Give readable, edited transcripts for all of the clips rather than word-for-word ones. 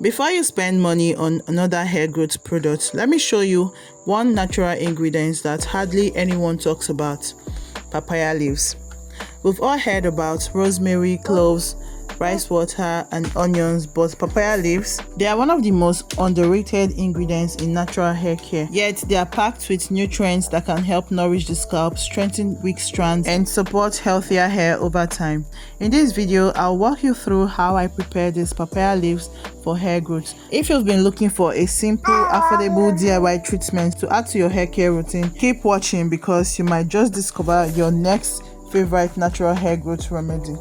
Before you spend money on another hair growth product, let me show you one natural ingredient that hardly anyone talks about: papaya leaves. We've all heard about rosemary, cloves, rice water, and onions, but papaya leaves, they are one of the most underrated ingredients in natural hair care. Yet they are packed with nutrients that can help nourish the scalp, strengthen weak strands, and support healthier hair over time. In this video, I'll walk you through how I prepare these papaya leaves for hair growth. If you've been looking for a simple, affordable DIY treatment to add to your hair care routine, keep watching because you might just discover your next favorite natural hair growth remedy.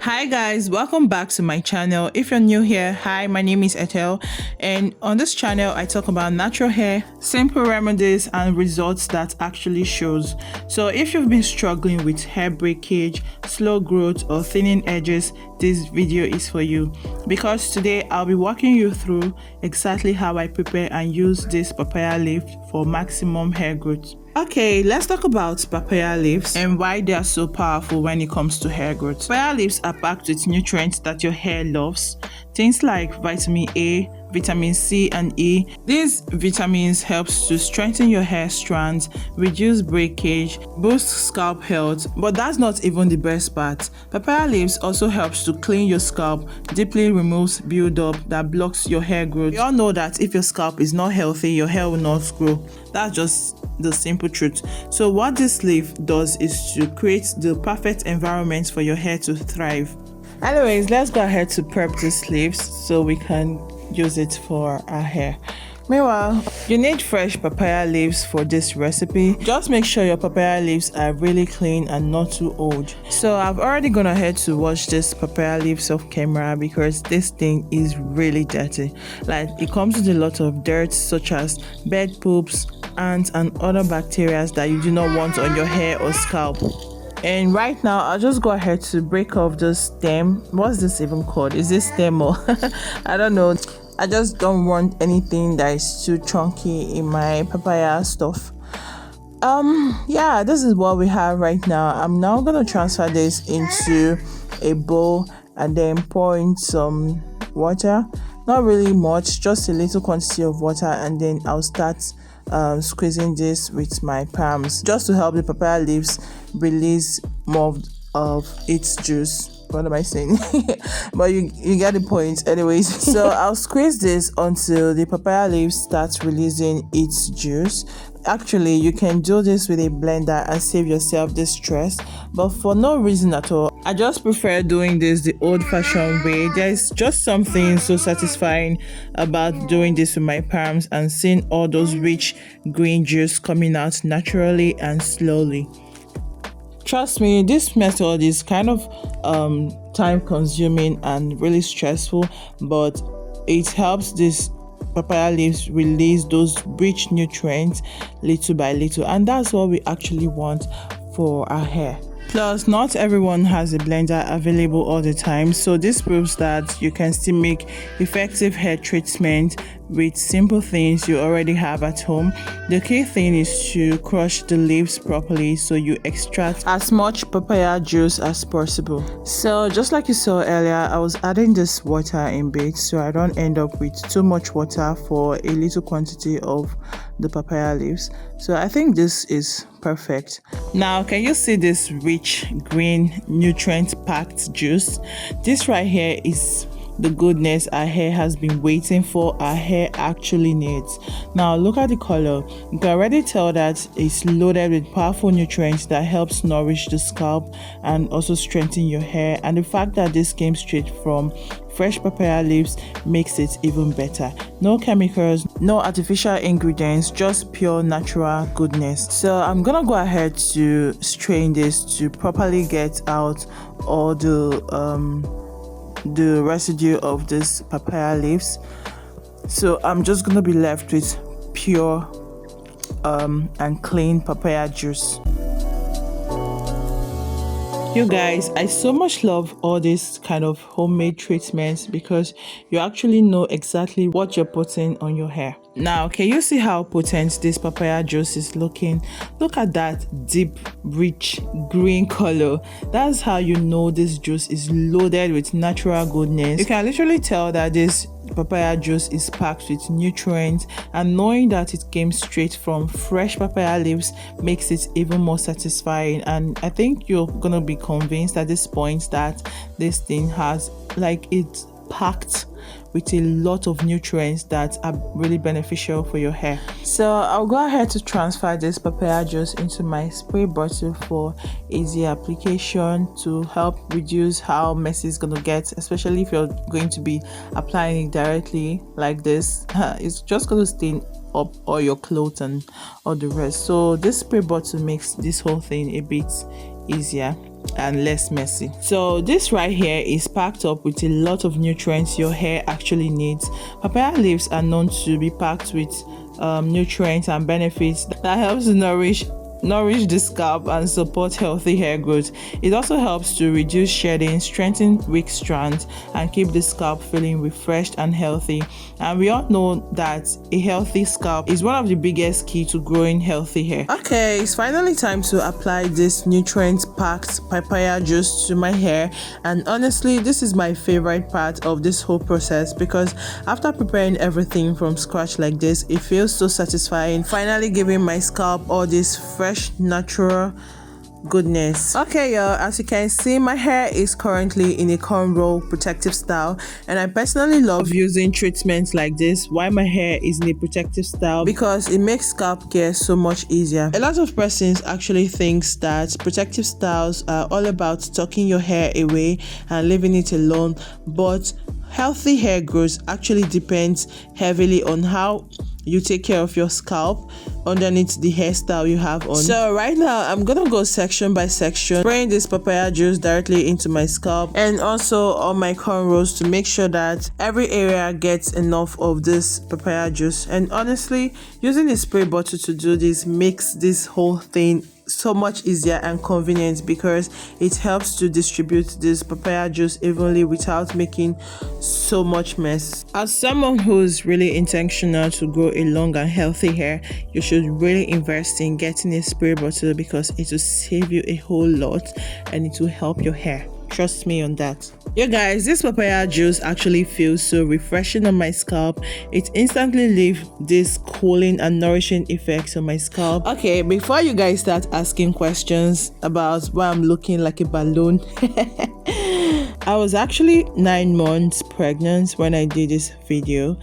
Hi guys, welcome back to my channel. If you're new here, hi, my name is Ethel, and on this channel I talk about natural hair, simple remedies, and results that actually shows. So if you've been struggling with hair breakage, slow growth, or thinning edges, this video is for you, because today I'll be walking you through exactly how I prepare and use this papaya leaf for maximum hair growth. Okay, let's talk about papaya leaves and why they are so powerful when it comes to hair growth. Papaya leaves are packed with nutrients that your hair loves. Things like vitamin A, vitamin C, and E. These vitamins helps to strengthen your hair strands, reduce breakage, boost scalp health. But that's not even the best part. Papaya leaves also helps to clean your scalp, deeply removes buildup that blocks your hair growth. We all know that if your scalp is not healthy, your hair will not grow. That's just the simple truth. So what this leaf does is to create the perfect environment for your hair to thrive. Anyways, let's go ahead to prep these leaves so we can use it for our hair. Meanwhile, you need fresh papaya leaves for this recipe. Just make sure your papaya leaves are really clean and not too old. So I've already gone ahead to wash this papaya leaves off camera because this thing is really dirty. Like, it comes with a lot of dirt such as bed poops, ants, and other bacteria that you do not want on your hair or scalp. And right now I'll just go ahead to break off the stem. What's this even called? Is this stem or I don't know. I just don't want anything that is too chunky in my papaya stuff. Yeah, this is what we have right now. I'm now gonna transfer this into a bowl and then pour in some water. Not really much, just a little quantity of water, and then I'll start squeezing this with my palms just to help the papaya leaves release more of its juice. What am I saying? But you get the point anyways. So I'll squeeze this until the papaya leaves starts releasing its juice. Actually, you can do this with a blender and save yourself this stress, but for no reason at all, I just prefer doing this the old-fashioned way. There's just something so satisfying about doing this with my palms and seeing all those rich green juice coming out naturally and slowly. Trust me, this method is kind of time consuming and really stressful, but it helps this papaya leaves release those rich nutrients little by little, and that's what we actually want for our hair. Plus, not everyone has a blender available all the time, so this proves that you can still make effective hair treatment with simple things you already have at home. The key thing is to crush the leaves properly so you extract as much papaya juice as possible. So just like you saw earlier, I was adding this water in bits so I don't end up with too much water for a little quantity of the papaya leaves. So I think this is perfect. Now, can you see this rich green nutrient packed juice? This right here is the goodness our hair has been waiting for, our hair actually needs. Now look at the color. You can already tell that it's loaded with powerful nutrients that helps nourish the scalp and also strengthen your hair, and the fact that this came straight from fresh papaya leaves makes it even better. No chemicals, no artificial ingredients, just pure natural goodness. So I'm gonna go ahead to strain this to properly get out all the residue of this papaya leaves. So I'm just gonna be left with pure and clean papaya juice. You guys, I so much love all these kind of homemade treatments because you actually know exactly what you're putting on your hair. Now, can you see how potent this papaya juice is looking? Look at that deep, rich green color. That's how you know this juice is loaded with natural goodness. You can literally tell that this papaya juice is packed with nutrients, and knowing that it came straight from fresh papaya leaves makes it even more satisfying. And I think you're gonna be convinced at this point that this thing has, like, it's packed with a lot of nutrients that are really beneficial for your hair. So I'll go ahead to transfer this papaya juice into my spray bottle for easy application to help reduce how messy it's gonna get, especially if you're going to be applying it directly like this. It's just gonna stain up all your clothes and all the rest. So this spray bottle makes this whole thing a bit easier and less messy. So this right here is packed up with a lot of nutrients your hair actually needs. Papaya leaves are known to be packed with nutrients and benefits that helps to nourish the scalp and support healthy hair growth. It also helps to reduce shedding, strengthen weak strands, and keep the scalp feeling refreshed and healthy. And we all know that a healthy scalp is one of the biggest key to growing healthy hair. Okay, it's finally time to apply this nutrient-packed papaya juice to my hair. And honestly, this is my favorite part of this whole process because after preparing everything from scratch like this, it feels so satisfying, finally giving my scalp all this fresh natural goodness. Okay, y'all, as you can see, my hair is currently in a cornrow protective style, and I personally love using treatments like this while my hair is in a protective style because it makes scalp care so much easier. A lot of persons actually thinks that protective styles are all about tucking your hair away and leaving it alone, but healthy hair growth actually depends heavily on how you take care of your scalp underneath the hairstyle you have on. So right now I'm gonna go section by section, spraying this papaya juice directly into my scalp and also on my cornrows to make sure that every area gets enough of this papaya juice. And honestly, using a spray bottle to do this makes this whole thing so much easier and convenient because it helps to distribute this papaya juice evenly without making so much mess. As someone who's really intentional to grow a long and healthy hair, you should really invest in getting a spray bottle because it will save you a whole lot and it will help your hair. Trust me on that. You guys, this papaya juice actually feels so refreshing on my scalp. It instantly leaves this cooling and nourishing effects on my scalp. Okay, before you guys start asking questions about why I'm looking like a balloon, I was actually 9 months pregnant when I did this video.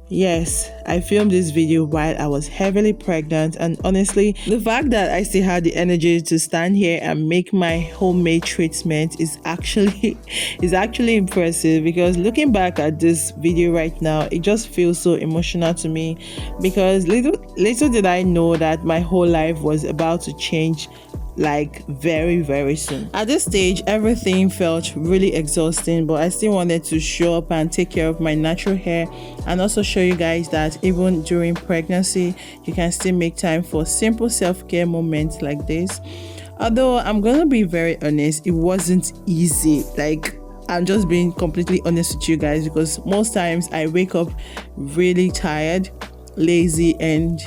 Yes, I filmed this video while I was heavily pregnant, and honestly, the fact that I still had the energy to stand here and make my homemade treatment is actually impressive because looking back at this video right now, it just feels so emotional to me because little did I know that my whole life was about to change like very soon. At this stage, everything felt really exhausting, but I still wanted to show up and take care of my natural hair and also show you guys that even during pregnancy you can still make time for simple self-care moments like this. Although I'm gonna be very honest, it wasn't easy. Like, I'm just being completely honest with you guys because most times I wake up really tired, lazy, and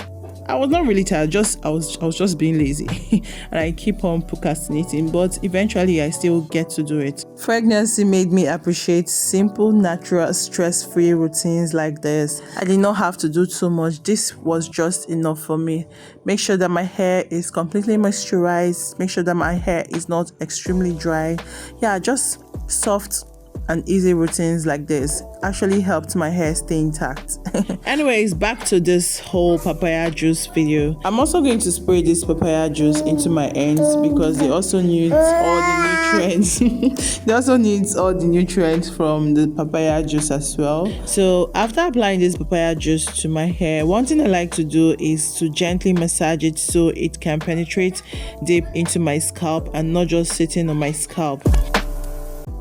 I was not really tired, I was just being lazy and I keep on procrastinating, but eventually I still get to do it. Pregnancy made me appreciate simple, natural, stress-free routines like this. I did not have to do too much. This was just enough for me. Make sure that my hair is completely moisturized. Make sure that my hair is not extremely dry. Yeah, just soft and easy routines like this actually helped my hair stay intact. Anyways, back to this whole papaya juice video. I'm also going to spray this papaya juice into my ends because they also need all the nutrients. They also need all the nutrients from the papaya juice as well. So after applying this papaya juice to my hair, one thing I like to do is to gently massage it so it can penetrate deep into my scalp and not just sitting on my scalp.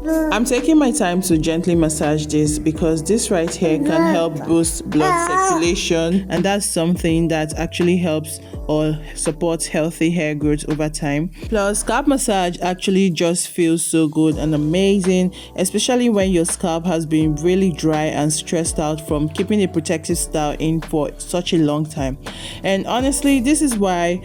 I'm taking my time to gently massage this because this right here can help boost blood circulation, and that's something that actually helps or supports healthy hair growth over time. Plus, scalp massage actually just feels so good and amazing, especially when your scalp has been really dry and stressed out from keeping a protective style in for such a long time. And honestly, this is why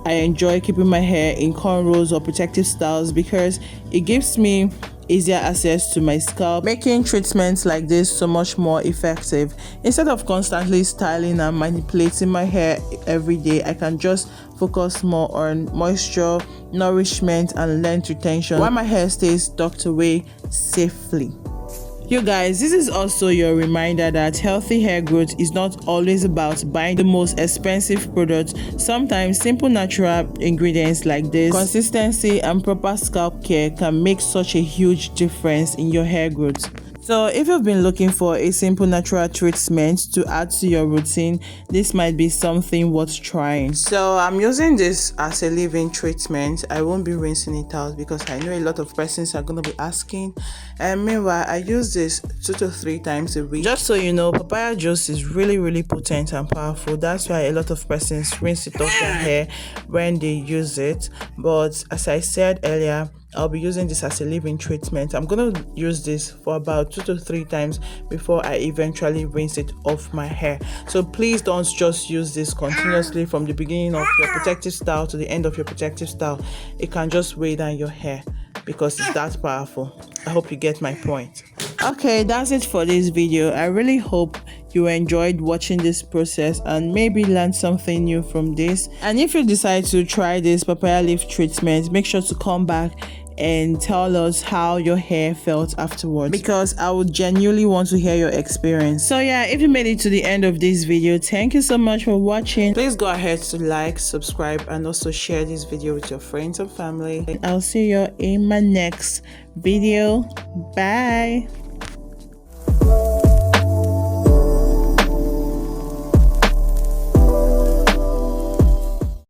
I enjoy keeping my hair in cornrows or protective styles, because it gives me easier access to my scalp, making treatments like this so much more effective. Instead of constantly styling and manipulating my hair every day, I can just focus more on moisture, nourishment, and length retention while my hair stays tucked away safely. You guys, this is also your reminder that healthy hair growth is not always about buying the most expensive products. Sometimes simple natural ingredients like this, consistency, and proper scalp care can make such a huge difference in your hair growth. So if you've been looking for a simple natural treatment to add to your routine, this might be something worth trying. So I'm using this as a leave-in treatment. I won't be rinsing it out because I know a lot of persons are going to be asking. And meanwhile, I use this 2 to 3 times a week. Just so you know, papaya juice is really potent and powerful. That's why a lot of persons rinse it off their hair when they use it. But as I said earlier, I'll be using this as a leave-in treatment. I'm going to use this for about 2 to 3 times before I eventually rinse it off my hair. So please don't just use this continuously from the beginning of your protective style to the end of your protective style. It can just weigh down your hair because it's that powerful. I hope you get my point. Okay, that's it for this video. I really hope you enjoyed watching this process and maybe learned something new from this. And if you decide to try this papaya leaf treatment, make sure to come back and tell us how your hair felt afterwards, because I would genuinely want to hear your experience. So yeah, if you made it to the end of this video, thank you so much for watching. Please go ahead to like, subscribe, and also share this video with your friends and family. I'll see you in my next video. Bye.